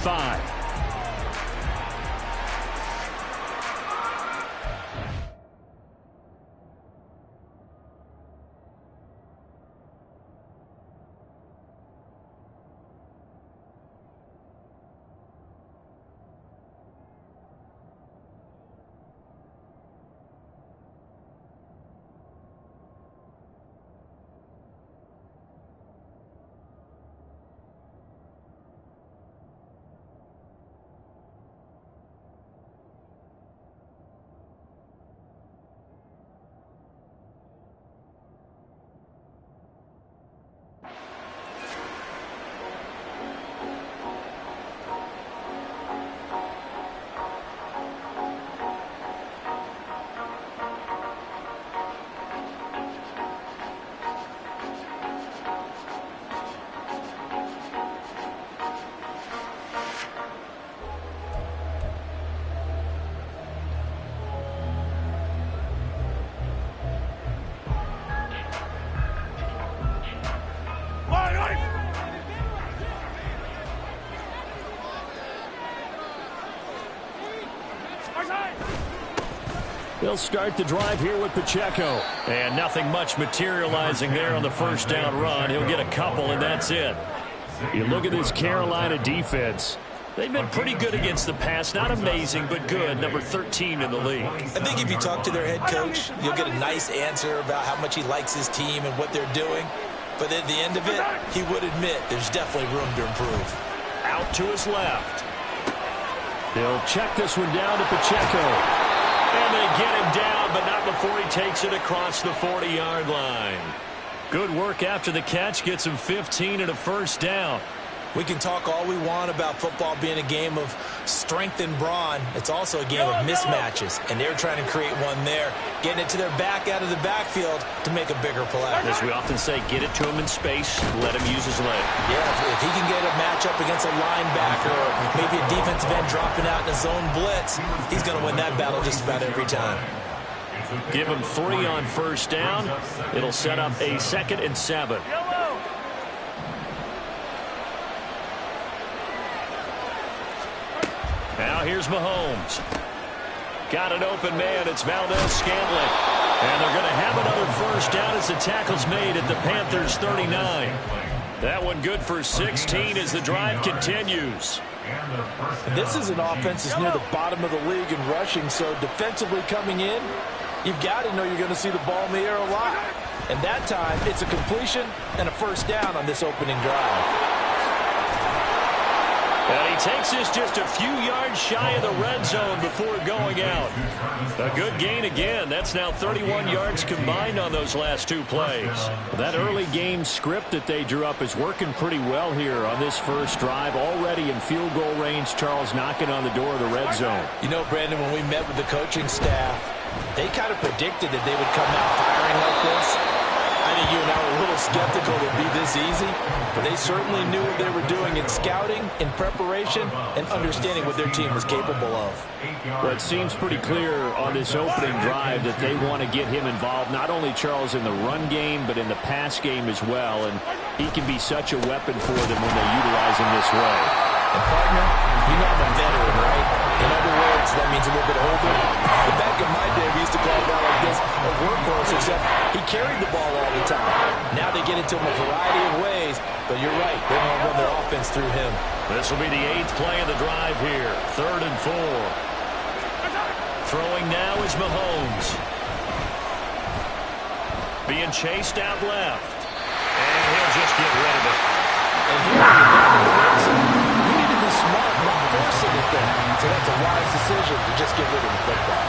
5. They'll start the drive here with Pacheco. And nothing much materializing there on the first down run. He'll get a couple, and that's it. You look at this Carolina defense. They've been pretty good against the pass. Not amazing, but good. Number 13 in the league. I think if you talk to their head coach, you'll get a nice answer about how much he likes his team and what they're doing. But at the end of it, he would admit there's definitely room to improve. Out to his left. They'll check this one down to Pacheco. And they get him down, but not before he takes it across the 40-yard line. Good work after the catch. Gets him 15 and a first down. We can talk all we want about football being a game of strength and brawn. It's also a game of mismatches, and they're trying to create one there, getting it to their back out of the backfield to make a bigger play. As we often say, get it to him in space, let him use his leg. Yeah, if he can get a matchup against a linebacker or maybe a defensive end dropping out in a zone blitz, he's going to win that battle just about every time. Give him 3 on first down. It'll set up a 2nd and 7. Now here's Mahomes. Got an open man. It's Valdez-Scantling. And they're going to have another first down as the tackle's made at the Panthers 39. That one good for 16 as the drive continues. This is an offense that's near the bottom of the league in rushing, so defensively coming in, you've got to know you're going to see the ball in the air a lot. And that time, it's a completion and a first down on this opening drive. And he takes this just a few yards shy of the red zone before going out. A good gain again. That's now 31 yards combined on those last 2 plays. That early game script that they drew up is working pretty well here on this first drive. Already in field goal range, Charles knocking on the door of the red zone. You know, Brandon, when we met with the coaching staff, they kind of predicted that they would come out firing like this. I think you and I were a little skeptical it would be this easy, but they certainly knew what they were doing in scouting, in preparation, and understanding what their team was capable of. Well, it seems pretty clear on this opening drive that they want to get him involved, not only, Charles, in the run game, but in the pass game as well, and he can be such a weapon for them when they utilize him this way. And, partner, you know I'm a veteran, right? In other words, that means a little bit older. But back in my day, we used to call a guy like this a workhorse, except he carried the ball all the time. Now they get it to him a variety of ways, but you're right, they want to run their offense through him. This will be the 8th play of the drive here, 3rd and 4. Throwing now is Mahomes. Being chased out left. And he'll just get rid of it. And here you need to be smart, not forcing it there. So that's a wise decision to just get rid of the football.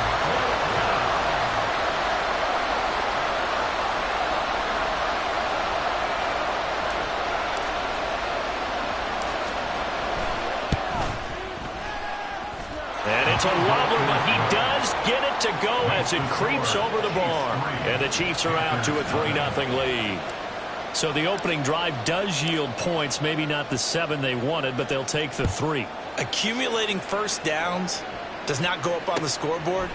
And it's a wobbler, but he does get it to go as it creeps over the bar. And the Chiefs are out to a 3-0 lead. So the opening drive does yield points, maybe not the 7 they wanted, but they'll take the 3. Accumulating first downs does not go up on the scoreboard,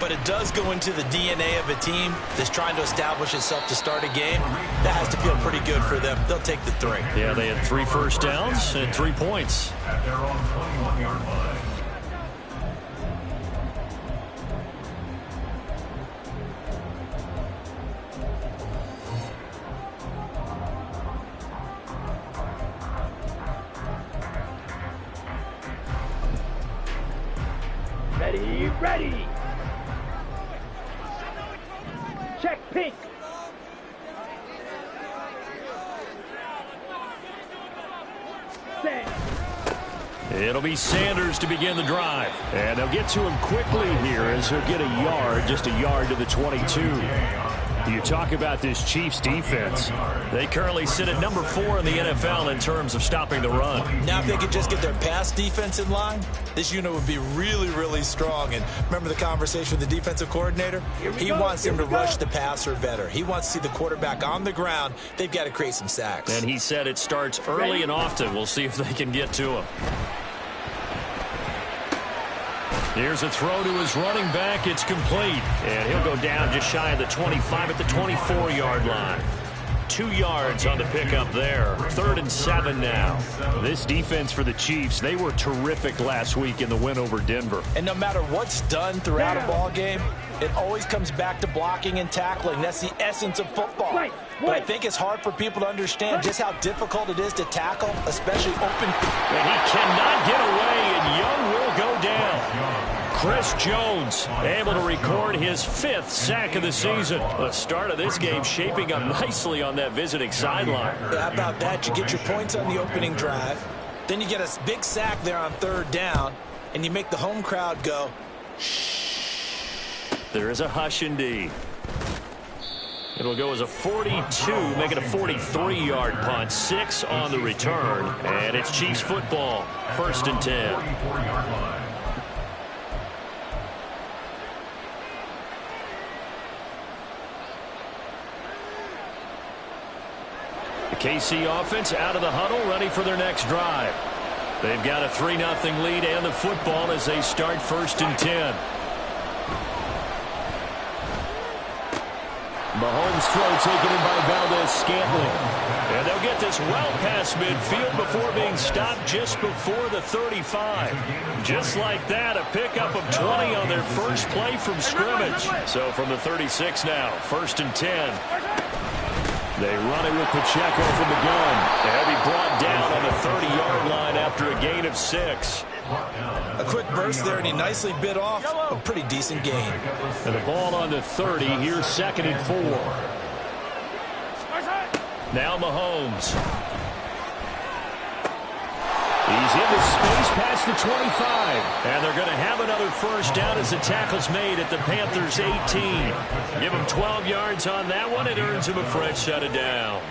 but it does go into the DNA of a team that's trying to establish itself to start a game. That has to feel pretty good for them. They'll take the 3. Yeah, they had 3 first downs and 3 points. At their own 21-yard line. Ready. Check pink. Set. It'll be Sanders to begin the drive. And they'll get to him quickly here as he'll get a yard, just a yard to the 22. You talk about this Chiefs defense. They currently sit at number 4 in the NFL in terms of stopping the run. Now if they could just get their pass defense in line, this unit would be really, really strong. And remember the conversation with the defensive coordinator? He wants them to rush the passer better. He wants to see the quarterback on the ground. They've got to create some sacks. And he said it starts early and often. We'll see if they can get to him. Here's a throw to his running back. It's complete. And he'll go down just shy of the 25 at the 24-yard line. 2 yards on the pickup there. 3rd and 7 now. This defense for the Chiefs, they were terrific last week in the win over Denver. And no matter what's done throughout a ball game, it always comes back to blocking and tackling. That's the essence of football. But I think it's hard for people to understand just how difficult it is to tackle, especially open. And he cannot get away, and Young will go down. Chris Jones able to record his 5th sack of the season. The start of this game shaping up nicely on that visiting sideline. How about that? You get your points on the opening drive. Then you get a big sack there on 3rd down, and you make the home crowd go, shh. There is a hush indeed. It'll go as a 42, make it a 43-yard punt. 6 on the return, and it's Chiefs football. 1st and 10. The KC offense out of the huddle, ready for their next drive. They've got a 3-0 lead and the football as they start 1st and 10. Mahomes' throw taken in by Valdez-Scantling. And they'll get this well past midfield before being stopped just before the 35. Just like that, a pickup of 20 on their first play from scrimmage. So from the 36 now, 1st and 10. They run it with Pacheco from the gun. They'll be brought down on the 30-yard line after a gain of 6. A quick burst there, and he nicely bit off a pretty decent gain. And the ball on the 30. Here's 2nd and 4. Now Mahomes. He's into space past the 25. And they're going to have another first down as the tackle's made at the Panthers' 18. Give him 12 yards on that one. It earns him a fresh set of downs.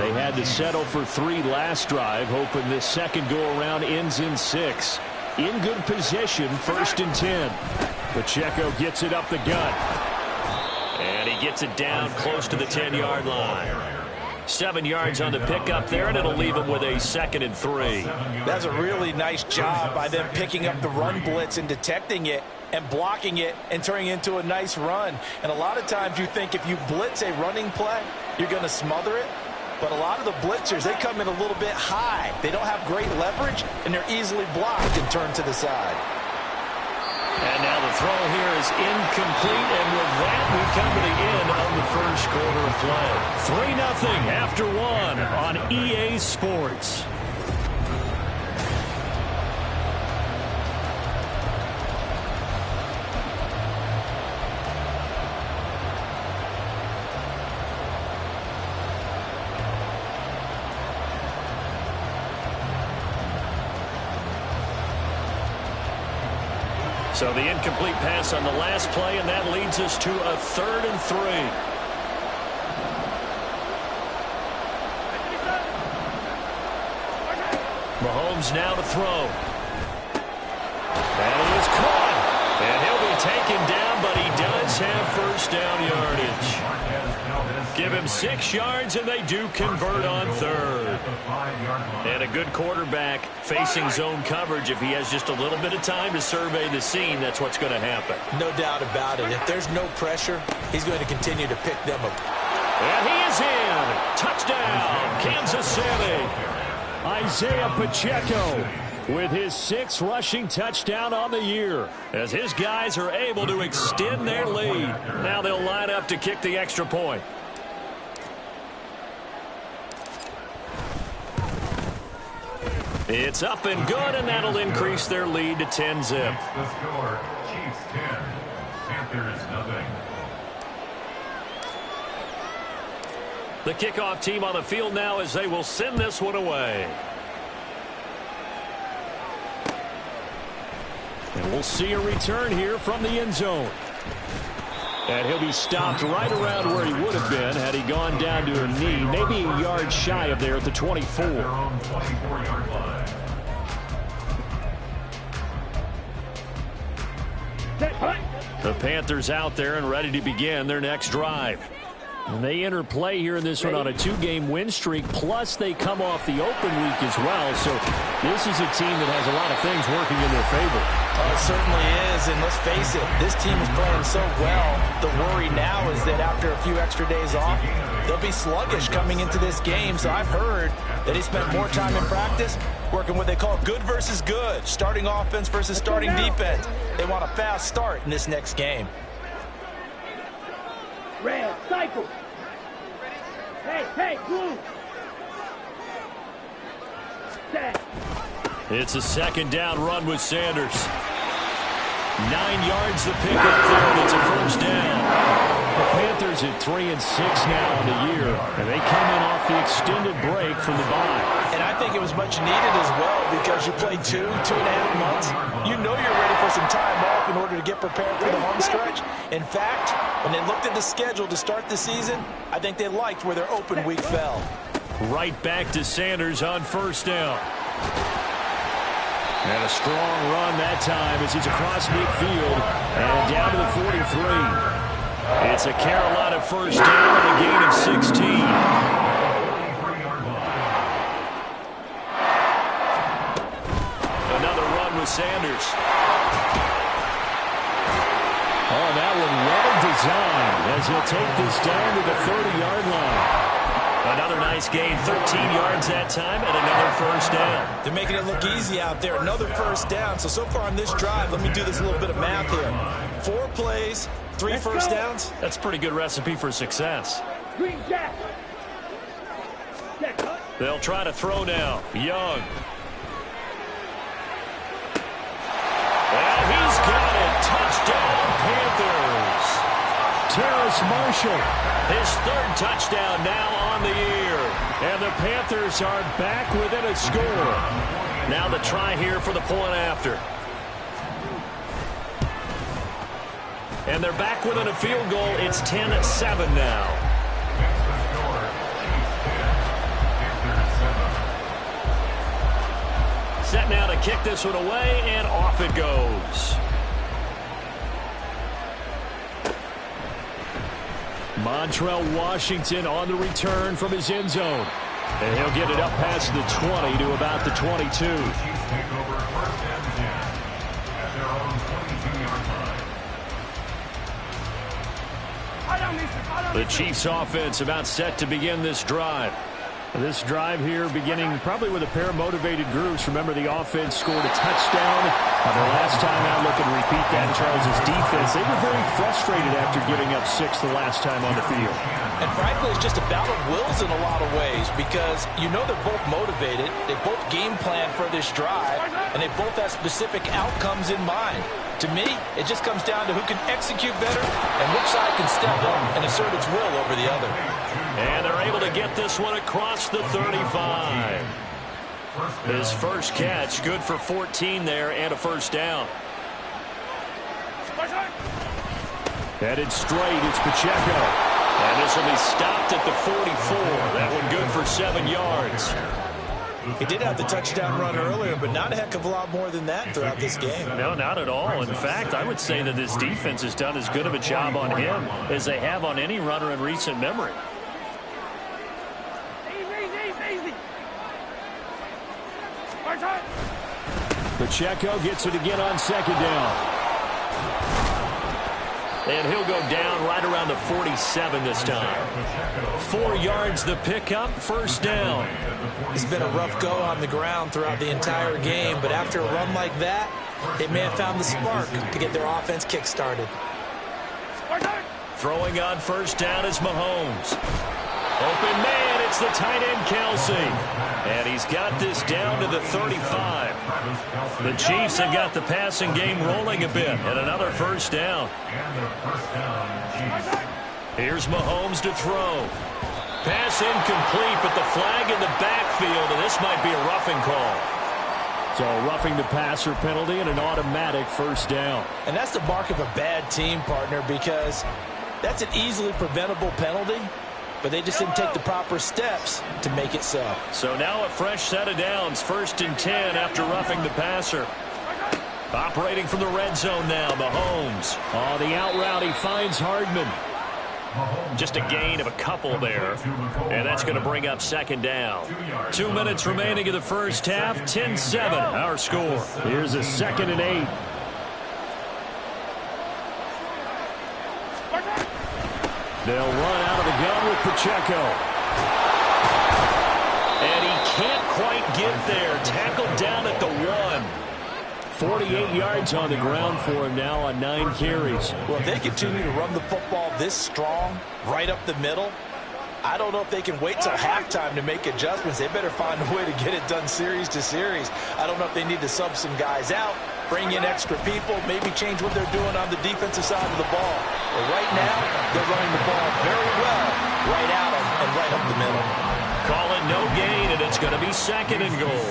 They had to settle for 3 last drive, hoping this second go-around ends in 6. In good position, 1st and 10. Pacheco gets it up the gut. And he gets it down close to the 10-yard line. 7 yards on the pickup there, and it'll leave him with a 2nd and 3. That's a really nice job by them picking up the run blitz and detecting it and blocking it and turning it into a nice run. And a lot of times you think if you blitz a running play, you're going to smother it. But a lot of the blitzers, they come in a little bit high. They don't have great leverage, and they're easily blocked and turned to the side. And now the throw here is incomplete, and with that, we come to the end of the first quarter of play. 3-0 after 1 on EA Sports. So the incomplete pass on the last play, and that leads us to a 3rd and 3. Mahomes now to throw. And he is caught. And he'll be taken down, but he does have first down yardage. Give him 6 yards, and they do convert on third. And a good quarterback facing zone coverage. If he has just a little bit of time to survey the scene, that's what's going to happen. No doubt about it. If there's no pressure, he's going to continue to pick them up. And he is in. Touchdown, Kansas City. Isaiah Pacheco with his 6th rushing touchdown on the year, as his guys are able to extend their lead. Now they'll line up to kick the extra point. It's up and good, and that'll increase their lead to 10-zip. The score, Chiefs 10, Panthers nothing. The kickoff team on the field now as they will send this one away. and we'll see a return here from the end zone. And he'll be stopped right around where he would have been had he gone down to a knee, maybe a yard shy of there at the 24. The Panthers out there and ready to begin their next drive. And they enter play here in this one on a 2-game win streak, plus they come off the open week as well. So this is a team that has a lot of things working in their favor. Oh, it certainly is, and let's face it, this team is playing so well. The worry now is that after a few extra days off, they'll be sluggish coming into this game. So I've heard that he spent more time in practice working what they call good versus good, starting offense versus starting defense. They want a fast start in this next game. Red, cycle. Hey, blue. Set. It's a second down run with Sanders. 9 yards the pickup there, and it's a first down. The Panthers at 3-6 now on the year, and they come in off the extended break from the bye. And I think it was much needed as well because you played 2.5 months. You know you're ready for some time off in order to get prepared for the home stretch. In fact, when they looked at the schedule to start the season, I think they liked where their open week fell. Right back to Sanders on first down. And a strong run that time as he's across midfield and down to the 43. It's a Carolina first down and a gain of 16. Another run with Sanders. Oh, that one well designed as he'll take this down to the 30-yard line. Another nice gain, 13 yards that time, and another first down. They're making it look easy out there. Another first down. So far on this drive, let me do this little bit of math here. 4 plays, 3 first downs. That's a pretty good recipe for success. Green jack. They'll try to throw now. Young. And he's got it. Touchdown, Panthers. Terrace Marshall. His 3rd touchdown now on the year. And the Panthers are back within a score. Now the try here for the point after. And they're back within a field goal. It's 10-7 now. Set now to kick this one away, and off it goes. Montrell Washington on the return from his end zone. And he'll get it up past the 20 to about the 22. The Chiefs offense about set to begin this drive. This drive here beginning probably with a pair of motivated groups. Remember, the offense scored a touchdown. Their last time out, looking to repeat that. Charles' defense, they were very frustrated after giving up 6 the last time on the field. And frankly, it's just a battle of wills in a lot of ways because you know they're both motivated. They both game plan for this drive, and they both have specific outcomes in mind. To me, it just comes down to who can execute better and which side can step up and assert its will over the other. And they're able to get this one across the 35. His first catch, good for 14 there and a first down. Headed straight, it's Pacheco. And this will be stopped at the 44. That one good for 7 yards. He did have the touchdown run earlier, but not a heck of a lot more than that throughout this game. No, not at all. In fact, I would say that this defense has done as good of a job on him as they have on any runner in recent memory. Easy. Pacheco gets it again on second down. And he'll go down right around the 47 this time. 4 yards the pickup, first down. It's been a rough go on the ground throughout the entire game, but after a run like that, they may have found the spark to get their offense kick-started. Throwing on first down is Mahomes. Open man, it's the tight end Kelsey. And he's got this down to the 35. The Chiefs have got the passing game rolling a bit, and another first down. Here's Mahomes to throw. Pass incomplete, but the flag in the backfield, and this might be a roughing call. So roughing the passer penalty and an automatic first down. And that's the mark of a bad team, partner, because that's an easily preventable penalty, but they just didn't take the proper steps to make it so. So now a fresh set of downs, 1st and 10 after roughing the passer. Operating from the red zone now, Mahomes. Oh, the out route, he finds Hardman. Just a gain of a couple there, and that's going to bring up second down. 2 minutes remaining in the first half, 10-7 our score. Here's a 2nd and 8. They'll run out of the gun with Pacheco. And he can't quite get there. Tackled down at the 1. 48 yards on the ground for him now on 9 carries. Well, if they continue to run the football this strong, right up the middle, I don't know if they can wait till halftime to make adjustments. They better find a way to get it done series to series. I don't know if they need to sub some guys out, bring in extra people, maybe change what they're doing on the defensive side of the ball. But right now, they're running the ball very well right at them and right up the middle. Call it no gain, and it's going to be 2nd and goal.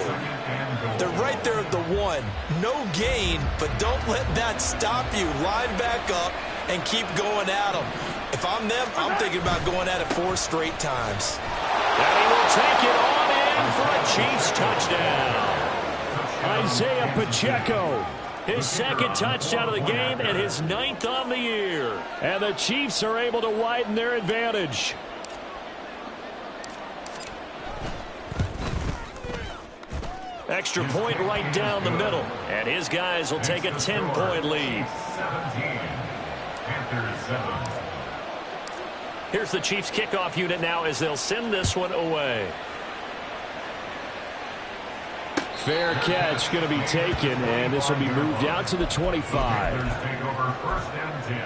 They're right there at the 1. No gain, but don't let that stop you. Line back up and keep going at them. If I'm them, I'm thinking about going at it 4 straight times. And he will take it on in for a Chiefs touchdown. Isaiah Pacheco. His 2nd touchdown of the game and his 9th on the year. And the Chiefs are able to widen their advantage. Extra point right down the middle. And his guys will take a 10-point lead. 17. Panthers 7. Here's the Chiefs kickoff unit now as they'll send this one away. Fair catch going to be taken, and this will be moved out to the 25. Panthers take over 1st and 10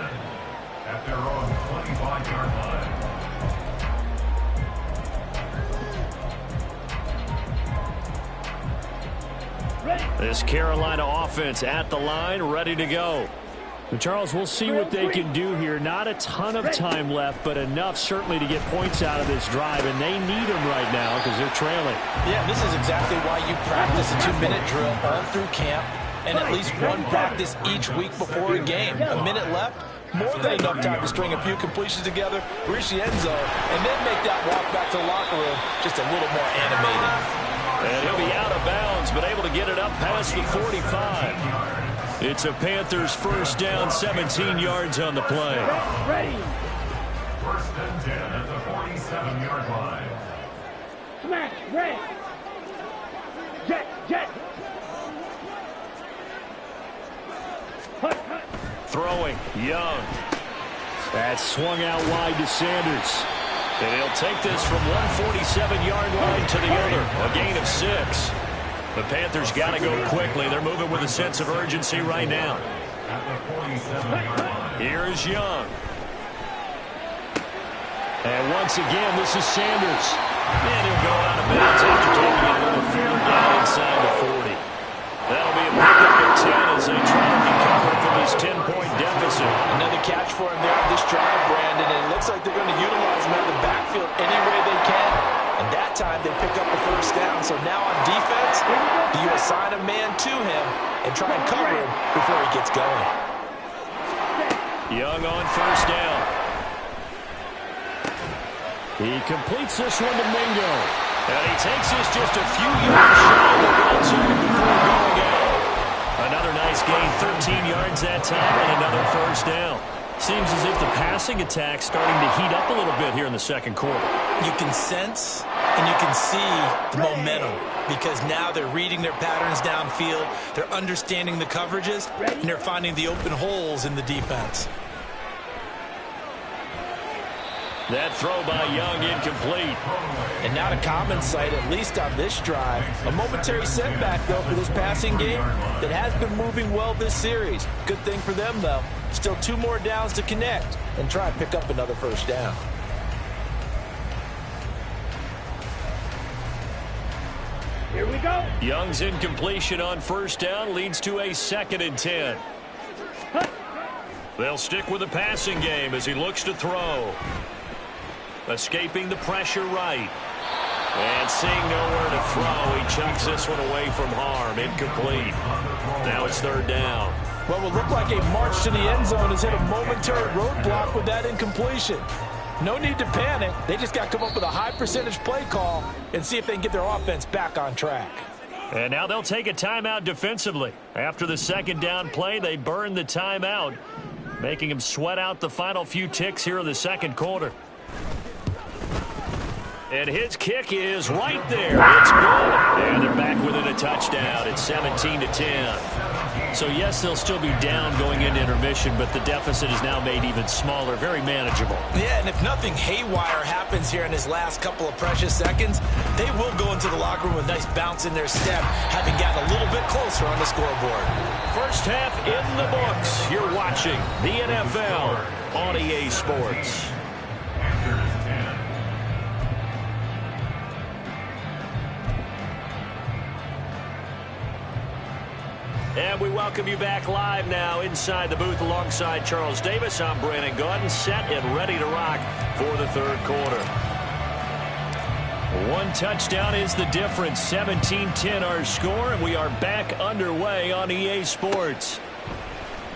at their own 25-yard line. This Carolina offense at the line, ready to go. But Charles, we'll see what they can do here. Not a ton of time left, but enough certainly to get points out of this drive, and they need them right now because they're trailing. Yeah, this is exactly why you practice a 2-minute drill all through camp and at least one practice each week before a game. A minute left, more than enough time to string a few completions together, reach the end zone, and then make that walk back to the locker room just a little more animated. And he'll be out of bounds, but able to get it up past the 45. It's a Panthers first down, 17 yards on the play. Ready. 1st and 10 at the 47-yard line. Smash. Red. Jet. Hut. Throwing, Young. That's swung out wide to Sanders. And he'll take this from one 47-yard line to the other. A gain of 6. The Panthers got to go quickly. They're moving with a sense of urgency right now. At the 47-yard line. Here is Young. And once again, this is Sanders. And he'll go out of bounds after taking a little field down inside the 40. That'll be a pickup of 10 as they try to recover from this 10-point deficit. Another catch for him there on this drive, Brandon, and it looks like they're going to utilize him out of the backfield any way they can. And that time they pick up the first down. So now on defense, do you assign a man to him and try and cover him before he gets going? Young on first down. He completes this one to Mingo. And he takes this just a few yards shy of the red zone before going out. Another nice gain, 13 yards that time, and another first down. Seems as if the passing attack's starting to heat up a little bit here in the second quarter. You can sense and you can see the momentum because now they're reading their patterns downfield, they're understanding the coverages, and they're finding the open holes in the defense. That throw by Young incomplete. And not a common sight, at least on this drive. A momentary setback, though, for this passing game that has been moving well this series. Good thing for them, though. Still 2 more downs to connect and try and pick up another first down. Here we go. Young's incompletion on first down leads to a 2nd and 10. They'll stick with the passing game as he looks to throw. Escaping the pressure right. And seeing nowhere to throw, he chucks this one away from harm. Incomplete. Now it's 3rd down. Well, it will look like a march to the end zone has hit a momentary roadblock with that incompletion. No need to panic. They just got to come up with a high percentage play call and see if they can get their offense back on track. And now they'll take a timeout defensively. After the 2nd down play, they burn the timeout, making him sweat out the final few ticks here in the second quarter. And his kick is right there. It's good. And they're back within a touchdown. It's 17-10. So, yes, they'll still be down going into intermission, but the deficit is now made even smaller, very manageable. Yeah, and if nothing haywire happens here in his last couple of precious seconds, they will go into the locker room with a nice bounce in their step, having gotten a little bit closer on the scoreboard. First half in the books. You're watching the NFL on EA Sports. And we welcome you back live now inside the booth alongside Charles Davis. I'm Brandon Gaudin, set and ready to rock for the 3rd quarter. 1 touchdown is the difference. 17-10 our score, and we are back underway on EA Sports.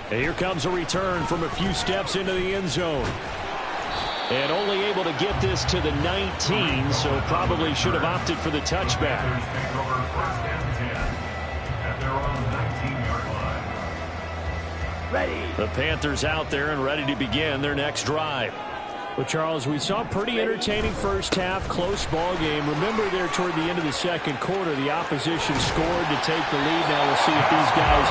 And here comes a return from a few steps into the end zone. And only able to get this to the 19, so probably should have opted for the touchback. Ready. The Panthers out there and ready to begin their next drive. Well, Charles, we saw a pretty entertaining first half, close ball game. Remember there toward the end of the second quarter, the opposition scored to take the lead. Now we'll see if these guys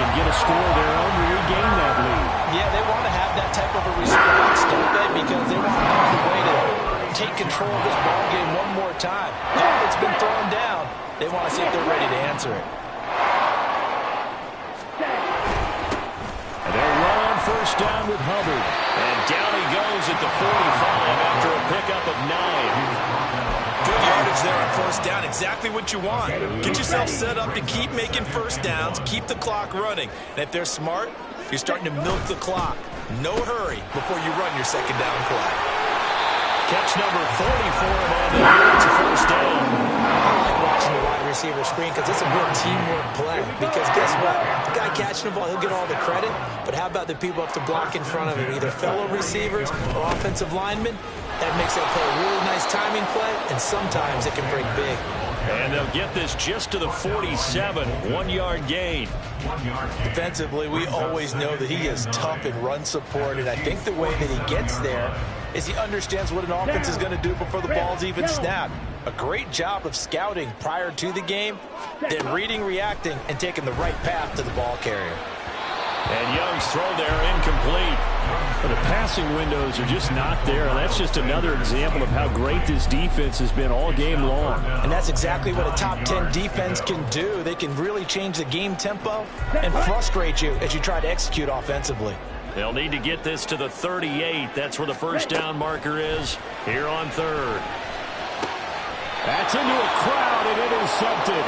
can get a score of their own to regain that lead. Yeah, they want to have that type of a response, don't they? Because they want to find a way to take control of this ball game one more time. Now it's been thrown down. They want to see if they're ready to answer it. And they'll run on first down with Hubbard. And down he goes at the 45 after a pickup of 9. Good yardage there on first down. Exactly what you want. Get yourself set up to keep making first downs, keep the clock running. And if they're smart, you're starting to milk the clock. No hurry before you run your second down play. Catch number 44, and it's a first down. I like watching the wide receiver screen because it's a real teamwork play. Because guess what? The guy catching the ball, he'll get all the credit. But how about the people up to block in front of him, either fellow receivers or offensive linemen? That makes that play a really nice timing play, and sometimes it can break big. And they'll get this just to the 47, 1-yard gain. Defensively, we always know that he is tough in run support, and I think the way that he gets there is he understands what an offense is going to do before the ball's even snapped. A great job of scouting prior to the game, then reading, reacting, and taking the right path to the ball carrier. And Young's throw there incomplete. But the passing windows are just not there. And that's just another example of how great this defense has been all game long. And that's exactly what a top 10 defense can do. They can really change the game tempo and frustrate you as you try to execute offensively. They'll need to get this to the 38. That's where the first down marker is here on 3rd. That's into a crowd and intercepted.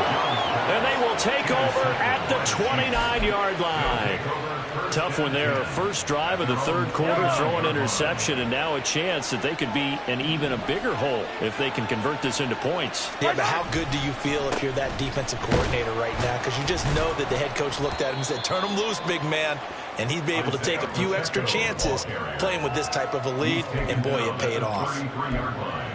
And they will take over at the 29-yard line. Tough one there. First drive of the third quarter, throw an interception, and now a chance that they could be in even a bigger hole if they can convert this into points. Yeah, but how good do you feel if you're that defensive coordinator right now? Because you just know that the head coach looked at him and said, turn him loose, big man. And he'd be able to take a few extra chances playing with this type of a lead, and boy, it paid off.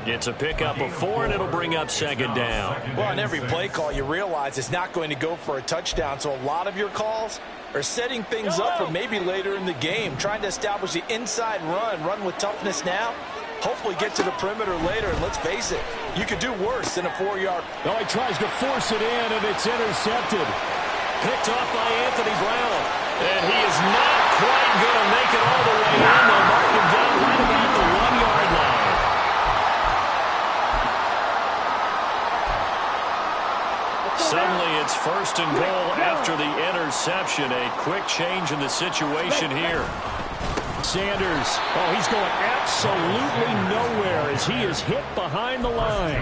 It's a pickup of 4, and it'll bring up second down. Well, on every play call, you realize it's not going to go for a touchdown, so a lot of your calls are setting things up for maybe later in the game, trying to establish the inside run with toughness now, hopefully get to the perimeter later, and let's face it, you could do worse than a 4-yard. Oh, he tries to force it in, and it's intercepted. Picked off by Anthony Brown. And he is not quite going to make it all the way in. They'll mark him down right about the 1-yard line. Suddenly it's first and goal after the interception. A quick change in the situation here. Sanders, oh, he's going absolutely nowhere as he is hit behind the line.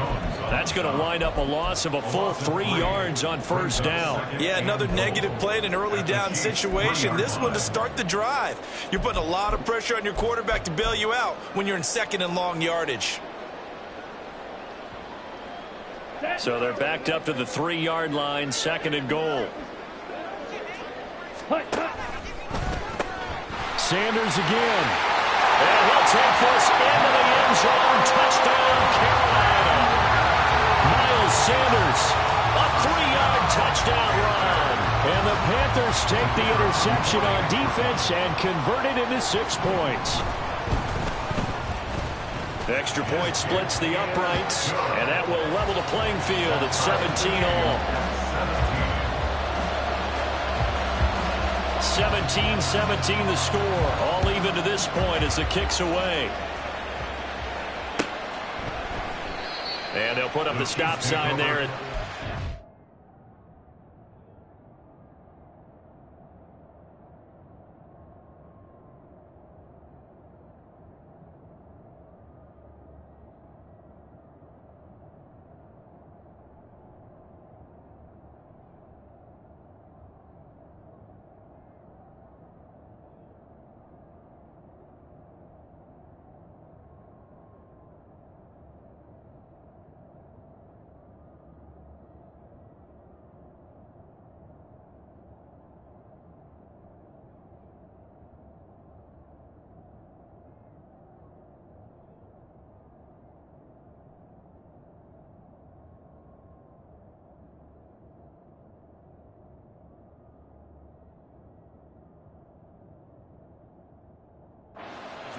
That's going to wind up a loss of a full 3 yards on first down. Yeah, another negative play in an early down situation. This one to start the drive. You're putting a lot of pressure on your quarterback to bail you out when you're in second and long yardage. So they're backed up to the 3-yard line, second and goal. Sanders again. And he'll take this into the end zone. Touchdown, Carolina. Miles Sanders, a 3-yard touchdown run. And the Panthers take the interception on defense and convert it into 6 points. Extra point splits the uprights, and that will level the playing field at 17 all. 17-17 the score. All even to this point as the kick's away. And they'll put up the stop sign there.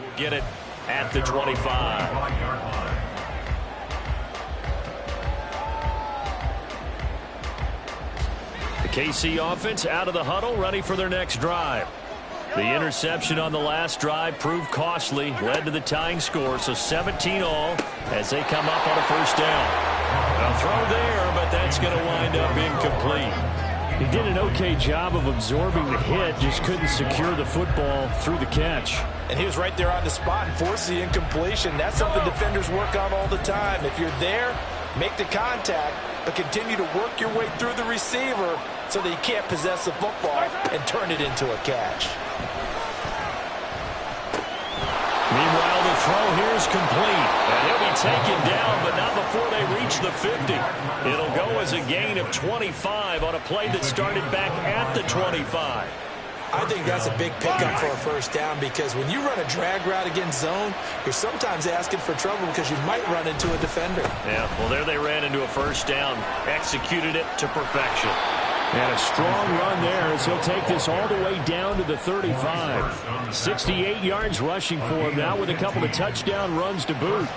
We'll get it at the 25. The KC offense out of the huddle, ready for their next drive. The interception on the last drive proved costly, led to the tying score, so 17 all as they come up on a first down. A throw there, but that's going to wind up incomplete. He did an okay job of absorbing the hit, just couldn't secure the football through the catch. And he was right there on the spot and forced the incompletion. That's something defenders work on all the time. If you're there, make the contact, but continue to work your way through the receiver so that you can't possess the football and turn it into a catch. Meanwhile, the throw here is complete. And he'll be taken down, but not before they reach the 50. It'll go as a gain of 25 on a play that started back at the 25. I think that's a big pickup for a first down because when you run a drag route against zone, you're sometimes asking for trouble because you might run into a defender. Yeah, well, there they ran into a first down, executed it to perfection. And a strong run there as he'll take this all the way down to the 35. 68 yards rushing for him now with a couple of touchdown runs to boot.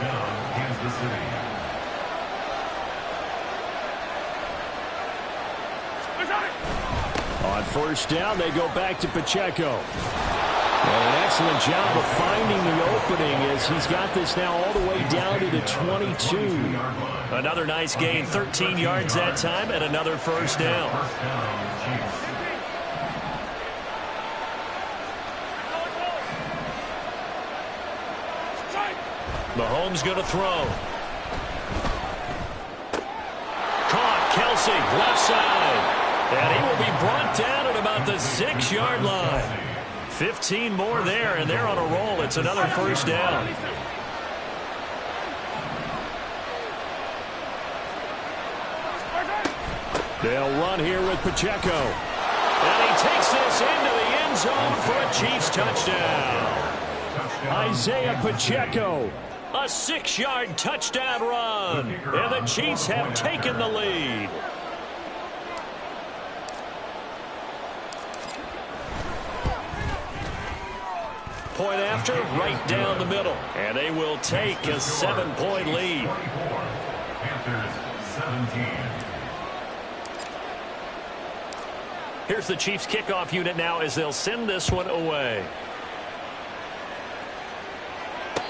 On first down, they go back to Pacheco. And an excellent job of finding the opening as he's got this now all the way down to the 22. Another nice gain, 13 yards that time, and another first down. Mahomes going to throw. Caught, Kelsey, left side. And he will be brought down at about the 6-yard line. 15 more there, and they're on a roll. It's another first down. They'll run here with Pacheco. And he takes this into the end zone for a Chiefs touchdown. Isaiah Pacheco, a 6-yard touchdown run. And the Chiefs have taken the lead. Point after, right down the middle. And they will take a 7-point lead. Panthers 17. Here's the Chiefs kickoff unit now as they'll send this one away.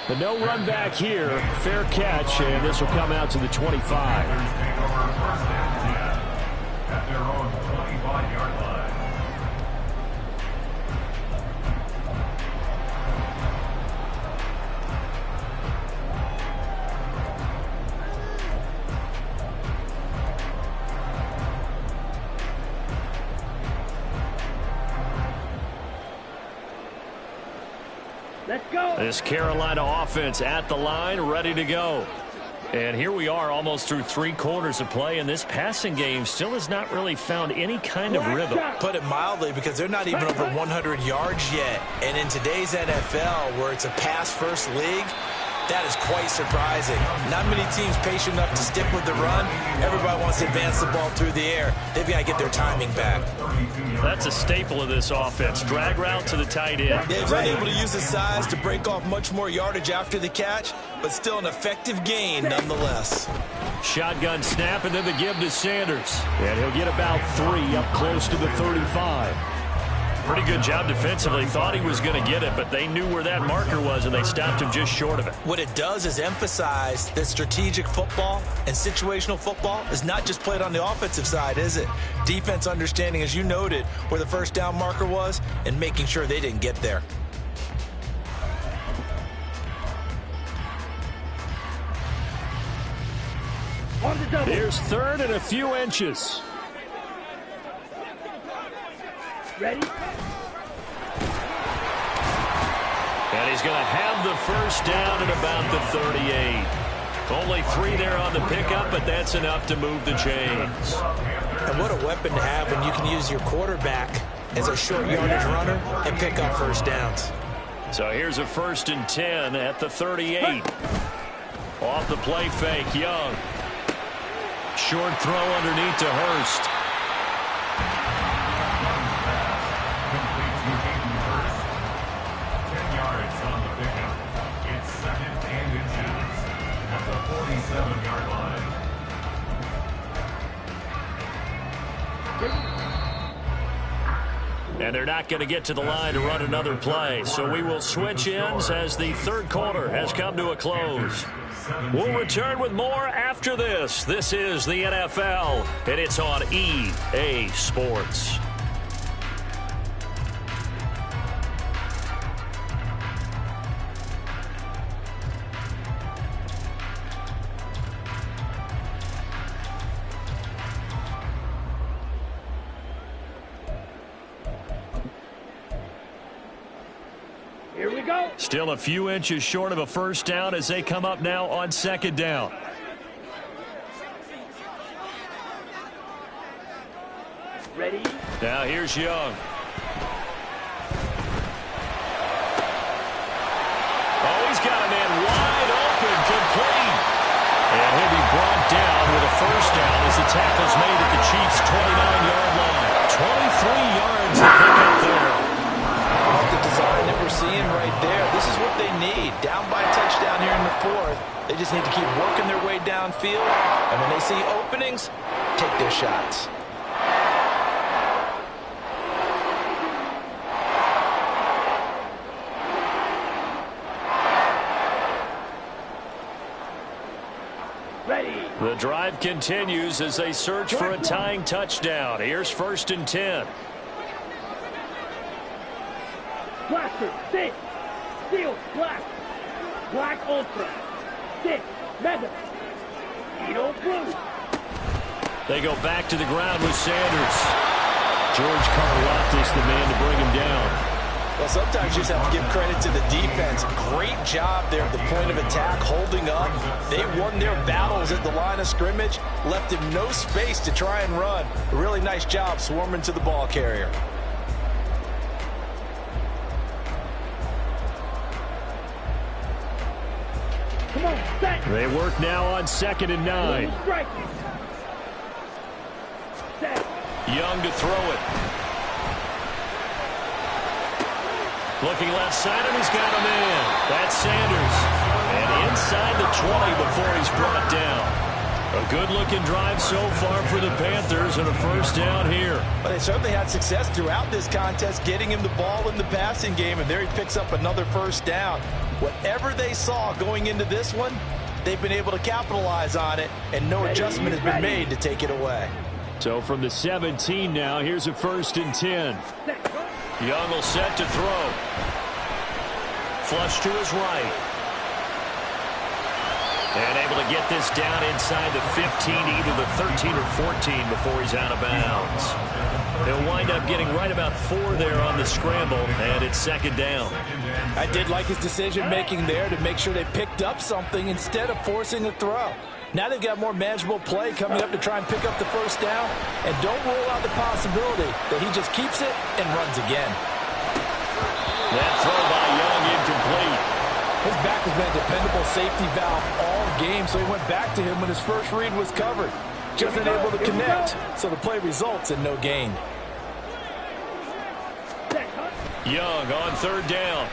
The no run back here. Fair catch, and this will come out to the 25. Panthers take over first and 10 at their own 25-yard line. Let's go. This Carolina offense at the line, ready to go. And here we are almost through 3 quarters of play, and this passing game still has not really found any kind of rhythm. Put it mildly, because they're not even over 100 yards yet. And in today's NFL, where it's a pass-first league, that is quite surprising. Not many teams patient enough to stick with the run. Everybody wants to advance the ball through the air. They've got to get their timing back. That's a staple of this offense. Drag route to the tight end. They've been able to use his size to break off much more yardage after the catch, but still an effective gain nonetheless. Shotgun snap, and then the give to Sanders. And he'll get about 3 up close to the 35. Pretty good job defensively. Thought he was going to get it, but they knew where that marker was, and they stopped him just short of it. What it does is emphasize that strategic football and situational football is not just played on the offensive side, is it? Defense understanding, as you noted, where the first down marker was and making sure they didn't get there. On the double. Here's 3rd and a few inches. Ready? And he's going to have the first down at about the 38. Only 3 there on the pickup, but that's enough to move the chains. And what a weapon to have when you can use your quarterback as a short yardage runner and pick up first downs. So here's a 1st and 10 at the 38. Off the play fake, Young. Short throw underneath to Hurst. And they're not going to get to the line to run another play. So we will switch ends as the 3rd quarter has come to a close. We'll return with more after this. This is the NFL, and it's on EA Sports. Here we go. Still a few inches short of a first down as they come up now on 2nd down. Ready? Now here's Young. Oh, he's got a man wide open, complete. And he'll be brought down with a first down as the tackle's made at the Chiefs' 29-yard line. 23 yards to pick up there. The design that we're seeing right there, this is what they need. Down by a touchdown here in the 4th. They just need to keep working their way downfield. And when they see openings, take their shots. Ready. The drive continues as they search for a tying touchdown. Here's 1st and 10. Blaster, 6. Steel, black. Black Ultra. 6. Mega. Edo Blue. They go back to the ground with Sanders. George Karlaftis, the man to bring him down. Well, sometimes you just have to give credit to the defense. Great job there at the point of attack, holding up. They won their battles at the line of scrimmage, left him no space to try and run. A really nice job swarming to the ball carrier. Come on, set. They work now on 2nd and 9. Strike. Set. Young to throw it. Looking left side, and he's got him in. That's Sanders. And inside the 20 before he's brought down. A good-looking drive so far for the Panthers and a first down here. But they certainly had success throughout this contest, getting him the ball in the passing game, and there he picks up another first down. Whatever they saw going into this one, they've been able to capitalize on it, and no adjustment has been made to take it away. So from the 17 now, here's a 1st and 10. Young will set to throw. Flush to his right. And able to get this down inside the 15, either the 13 or 14 before he's out of bounds. They'll wind up getting right about 4 there on the scramble, and it's 2nd down. I did like his decision-making there to make sure they picked up something instead of forcing a throw. Now they've got more manageable play coming up to try and pick up the first down, and don't rule out the possibility that he just keeps it and runs again. That throw by Young incomplete. His back has been a dependable safety valve all game, so he went back to him when his first read was covered. Just unable to connect, so the play results in no gain. Young on 3rd down.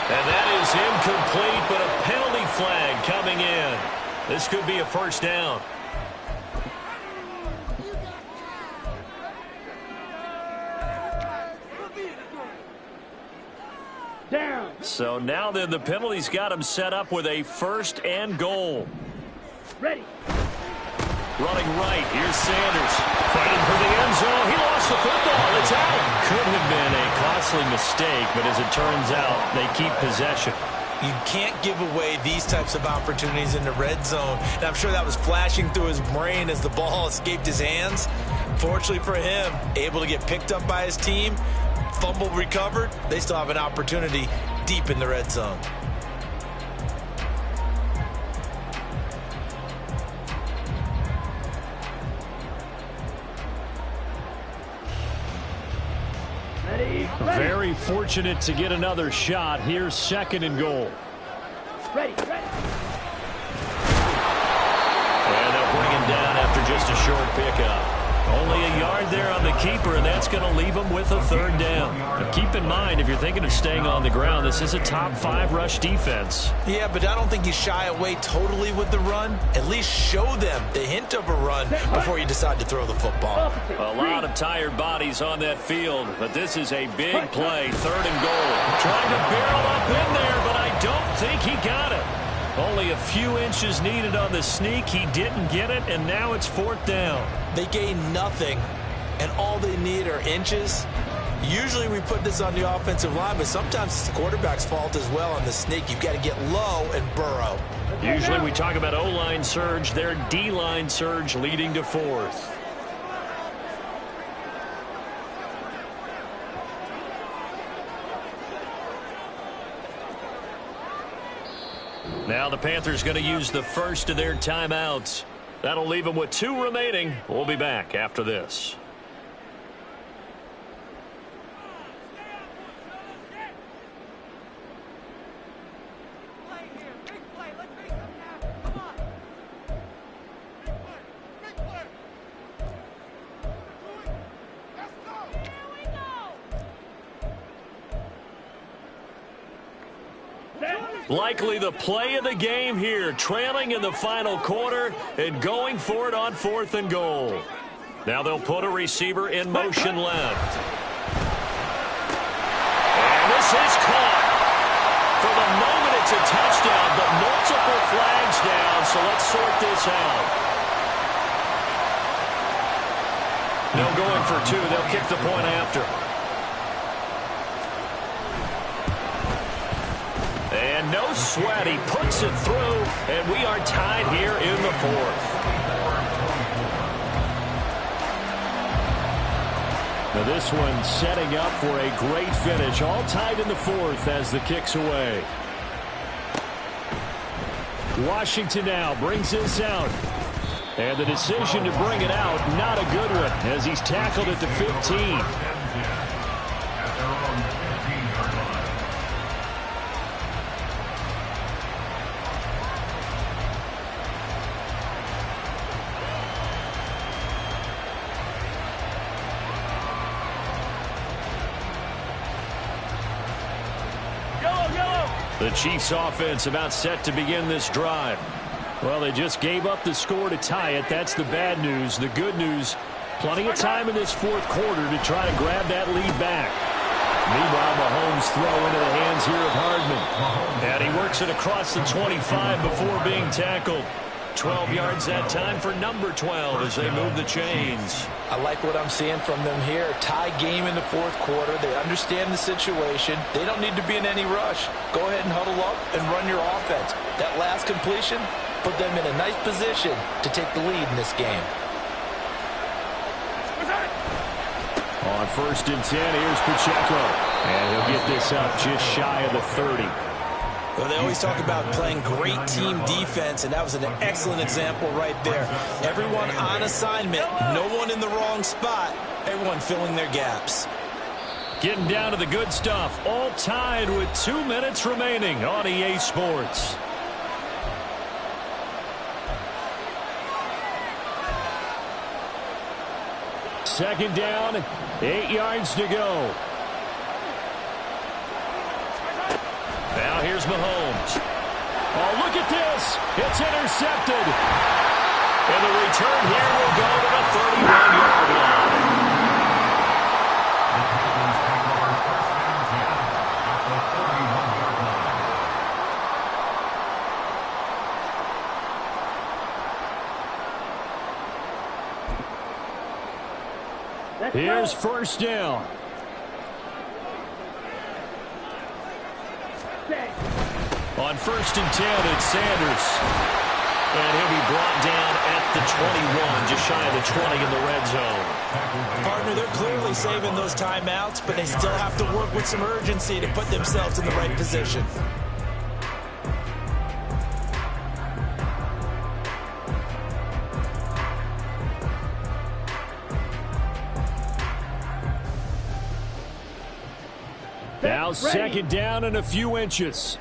And that is incomplete, but a penalty flag coming in. This could be a first down. Down. So now then the penalty's got him set up with a 1st and goal. Ready. Running right, here's Sanders. Fighting for the end zone. He lost the football. It's out. Could have been a costly mistake, but as it turns out, they keep possession. You can't give away these types of opportunities in the red zone. And I'm sure that was flashing through his brain as the ball escaped his hands. Fortunately for him, able to get picked up by his team, fumble recovered. They still have an opportunity deep in the red zone. Ready. Very fortunate to get another shot. Here's 2nd and goal. Ready. And they'll bring him down after just a short pickup. Only a yard there on the keeper, and that's going to leave him with a 3rd down. Now keep in mind, if you're thinking of staying on the ground, this is a top 5 rush defense. Yeah, but I don't think you shy away totally with the run. At least show them the hint of a run before you decide to throw the football. A lot of tired bodies on that field, but this is a big play, 3rd and goal. Trying to barrel up in there, but I don't think he got it. Only a few inches needed on the sneak. He didn't get it, and now it's 4th down. They gain nothing, and all they need are inches. Usually we put this on the offensive line, but sometimes it's the quarterback's fault as well on the sneak. You've got to get low and burrow. Usually we talk about O-line surge, their D-line surge leading to 4th. Now the Panthers going to use the first of their timeouts. That'll leave them with 2 remaining. We'll be back after this. Likely the play of the game here, trailing in the final quarter and going for it on 4th and goal. Now they'll put a receiver in motion left. And this is caught. For the moment, it's a touchdown, but multiple flags down, so let's sort this out. No going for 2. They'll kick the point after. And no sweat. He puts it through, and we are tied here in the 4th. Now this one setting up for a great finish. All tied in the fourth as the kick's away. Washington now brings this out. And the decision to bring it out, not a good one, as he's tackled at the 15. The Chiefs offense about set to begin this drive. Well, they just gave up the score to tie it. That's the bad news. The good news, plenty of time in this fourth quarter to try to grab that lead back. Meanwhile, Mahomes throw into the hands here of Hardman. And he works it across the 25 before being tackled. 12 yards that time for number 12 as they move the chains. I like what I'm seeing from them here. Tie game in the fourth quarter. They understand the situation. They don't need to be in any rush. Go ahead and huddle up and run your offense. That last completion put them in a nice position to take the lead in this game. On 1st and 10, here's Pacheco. And he'll get this up just shy of the 30. Well, they always talk about playing great team defense, and that was an excellent example right there. Everyone on assignment, no one in the wrong spot, everyone filling their gaps. Getting down to the good stuff, all tied with 2 minutes remaining on EA Sports. Second down, 8 yards to go. Now here's Mahomes. Oh, look at this. It's intercepted. And the return here will go to the 31-yard line. Here's 1st down. On 1st and 10, it's Sanders. And he'll be brought down at the 21, just shy of the 20 in the red zone. Partner, they're clearly saving those timeouts, but they still have to work with some urgency to put themselves in the right position. Now 2nd down and a few inches.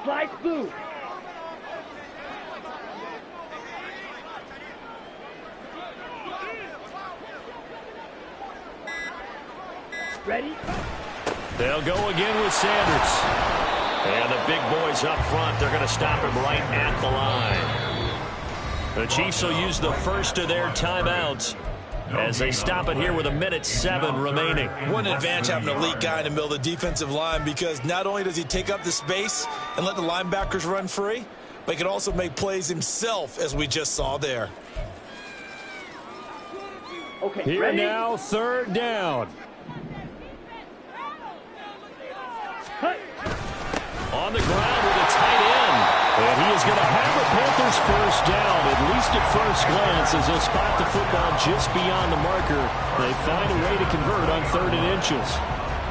Slice blue. Ready? They'll go again with Sanders. And the big boys up front, they're going to stop him right at the line. The Chiefs will use the first of their timeouts as they stop it here with 1:07 remaining. What an advantage having an elite guy in the middle of the defensive line, because not only does he take up the space and let the linebackers run free, but he can also make plays himself, as we just saw there. Okay, here ready? Now 3rd down. Cut. On the ground with a tight end. And he is going to have a Panthers 1st down, at least at first glance, as they'll spot the football just beyond the marker. They find a way to convert on 3rd and inches.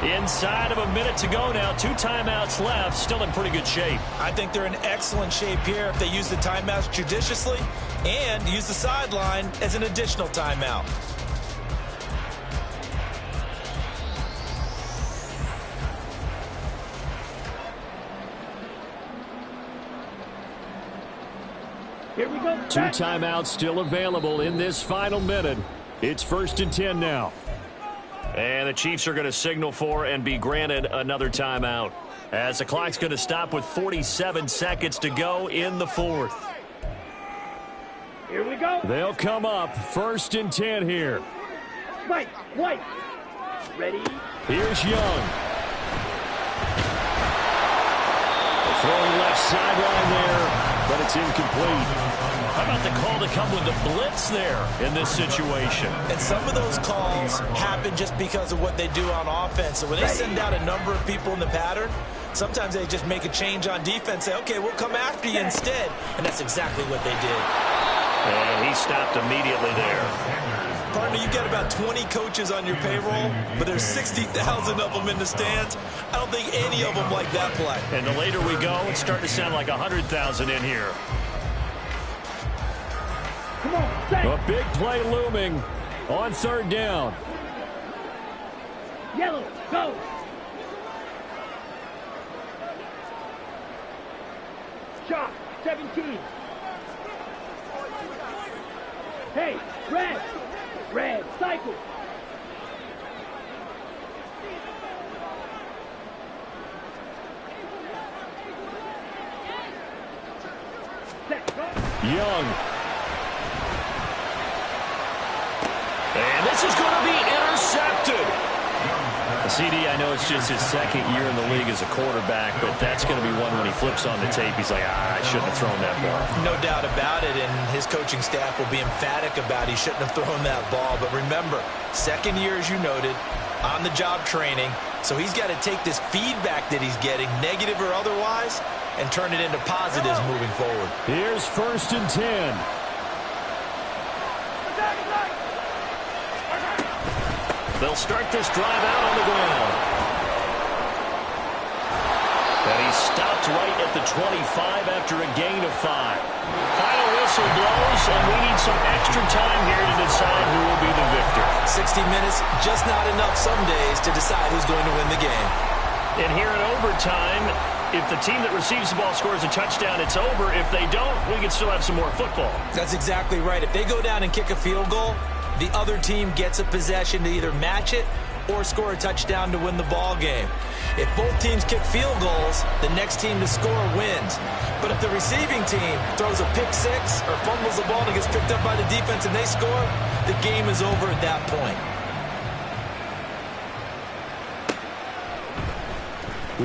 Inside of a minute to go now. 2 timeouts left. Still in pretty good shape. I think they're in excellent shape here if they use the timeouts judiciously and use the sideline as an additional timeout. Here we go. 2 timeouts still available in this final minute. It's 1st and 10 now. And the Chiefs are going to signal for and be granted another timeout, as the clock's going to stop with 47 seconds to go in the 4th. Here we go. They'll come up 1st and 10 here. Right. Ready? Here's Young. Throwing left sideline there, but it's incomplete. about the call to come with the blitz there in this situation? And some of those calls happen just because of what they do on offense. So when they send out a number of people in the pattern, sometimes they just make a change on defense, say, okay, we'll come after you instead. And that's exactly what they did. And he stopped immediately there. Partner, you've got about 20 coaches on your payroll, but there's 60,000 of them in the stands. I don't think any of them like that play. And the later we go, it's starting to sound like 100,000 in here. Come on, set. A big play looming on third down. Yellow, go. Shot, 17. Hey, red. Red, cycle. Set, go. Young. And this is going to be intercepted. CD, I know it's just his second year in the league as a quarterback, but that's going to be one when he flips on the tape, he's like, I shouldn't have thrown that ball. No doubt about it, and his coaching staff will be emphatic about he shouldn't have thrown that ball. But remember, second year, as you noted, on-the-job training, so he's got to take this feedback that he's getting, negative or otherwise, and turn it into positives moving forward. Here's 1st and 10. They'll start this drive out on the ground. And he stopped right at the 25 after a gain of 5. Final whistle blows, and we need some extra time here to decide who will be the victor. 60 minutes, just not enough some days to decide who's going to win the game. And here in overtime, if the team that receives the ball scores a touchdown, it's over. If they don't, we can still have some more football. That's exactly right. If they go down and kick a field goal, the other team gets a possession to either match it or score a touchdown to win the ball game. If both teams kick field goals, the next team to score wins. But if the receiving team throws a pick six or fumbles the ball and it gets picked up by the defense and they score, the game is over at that point.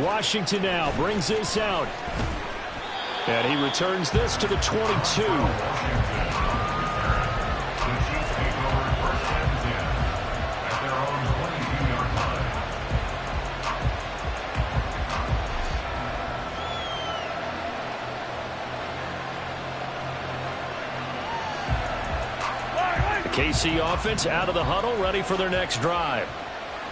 Washington now brings this out. And he returns this to the 22. KC offense out of the huddle, ready for their next drive.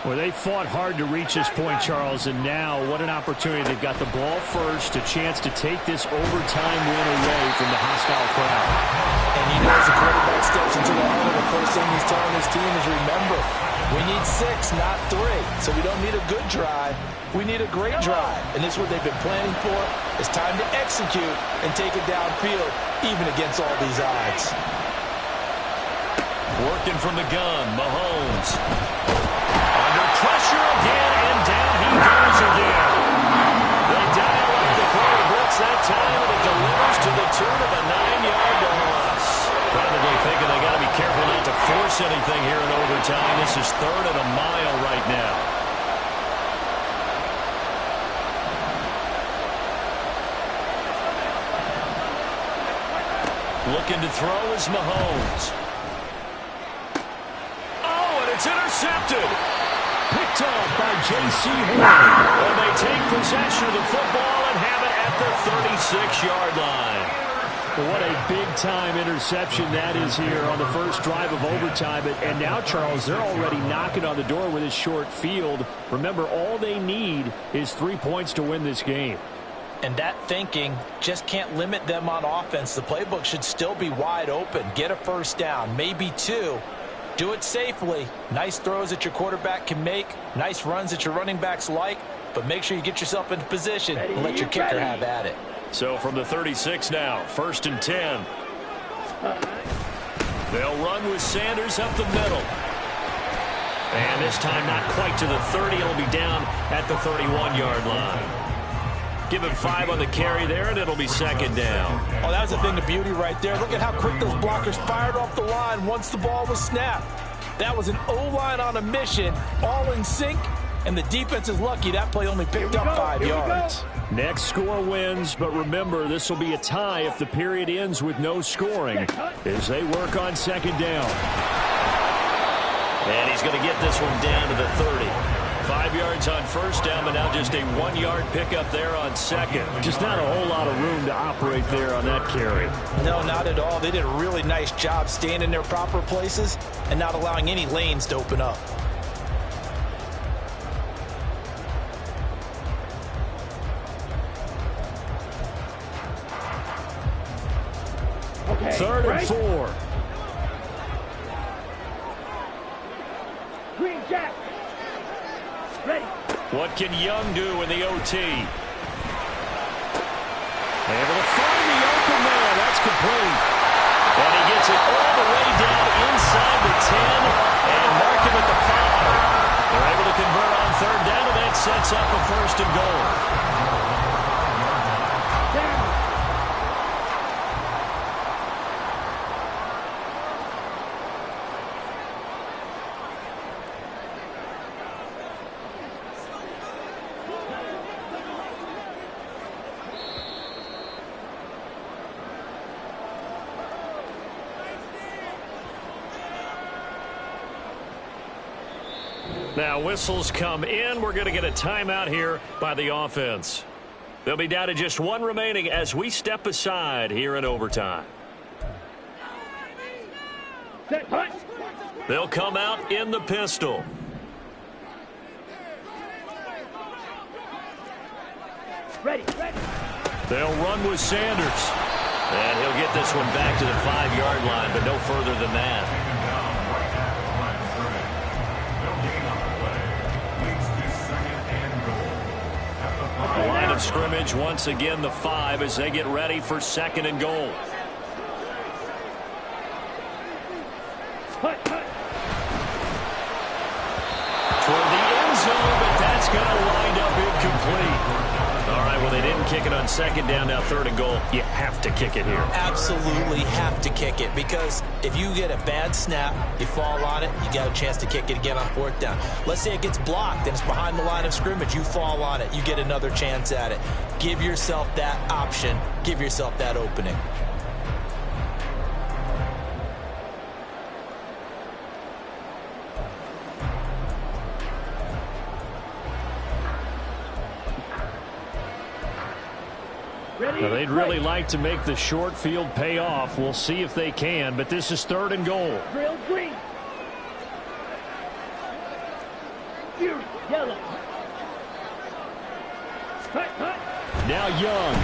Well, they fought hard to reach this point, Charles, and now what an opportunity. They've got the ball first, a chance to take this overtime win away from the hostile crowd. And you know, as the quarterback steps into the huddle, the first thing he's telling his team is, remember, we need 6, not 3. So we don't need a good drive. We need a great drive. And this is what they've been planning for. It's time to execute and take it downfield, even against all these odds. Working from the gun, Mahomes. Under pressure again, and down he goes again. They dial up the quarter blitz that time, and it delivers to the tune of a 9-yard loss. Probably thinking they got to be careful not to force anything here in overtime. This is 3rd and a mile right now. Looking to throw is Mahomes. It's intercepted. Picked up by J.C. Horn. And they take possession of the football and have it at the 36-yard line. What a big-time interception that is here on the first drive of overtime. And now, Charles, they're already knocking on the door with this short field. Remember, all they need is 3 points to win this game. And that thinking just can't limit them on offense. The playbook should still be wide open. Get a first down, maybe 2. Do it safely. Nice throws that your quarterback can make. Nice runs that your running backs like. But make sure you get yourself into position and let your kicker have at it. So from the 36 now, 1st and 10. They'll run with Sanders up the middle. And this time not quite to the 30. It'll be down at the 31-yard line. Give him 5 on the carry there, and it'll be 2nd down. Oh, that was a thing of beauty right there. Look at how quick those blockers fired off the line once the ball was snapped. That was an O-line on a mission, all in sync, And the defense is lucky that play only picked up 5 yards. Next score wins, but remember, this will be a tie if the period ends with no scoring as they work on second down. And he's going to get this one down to the 30. 5 yards on first down, but now just a 1-yard pickup there on second. Just not a whole lot of room to operate there on that carry. No, not at all. They did a really nice job staying in their proper places and not allowing any lanes to open up. Okay. 3rd and 4. Green Jack. Ready. What can Young do in the OT? Able to find the open man. That's complete. And he gets it all the way down inside the 10 and mark him at the 5. They're able to convert on 3rd down, and that sets up a 1st and goal. Down. Now whistles come in. We're going to get a timeout here by the offense. They'll be down to just 1 remaining as we step aside here in overtime. Set. Hunt. They'll come out in the pistol. Ready. Ready. They'll run with Sanders. And he'll get this one back to the 5-yard line, but no further than that. The line of scrimmage, once again, the 5 as they get ready for 2nd and goal. Hunt. Hunt. Toward the end zone, but that's going to wind up incomplete. All right, well, they didn't kick it on 2nd down, now 3rd and goal. You have to kick it here. Absolutely have to kick it, because if you get a bad snap, you fall on it, you got a chance to kick it again on 4th down. Let's say it gets blocked and it's behind the line of scrimmage. You fall on it, you get another chance at it. Give yourself that option. Give yourself that opening. Now, they'd really like to make the short field pay off. We'll see if they can, but this is 3rd and goal. Drill green. Fury. Yellow. Hunt. Hunt. Now Young.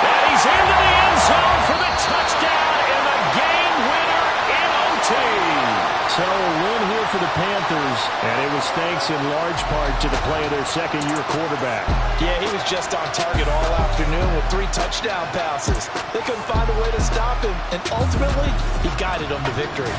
And he's into the end zone for the touchdown and the game winner in OT. So a win here for the Panthers, and it was thanks in large part to the play of their 2nd-year quarterback. Yeah, he was just on target all afternoon with 3 touchdown passes. They couldn't find a way to stop him, and ultimately, he guided them to victory.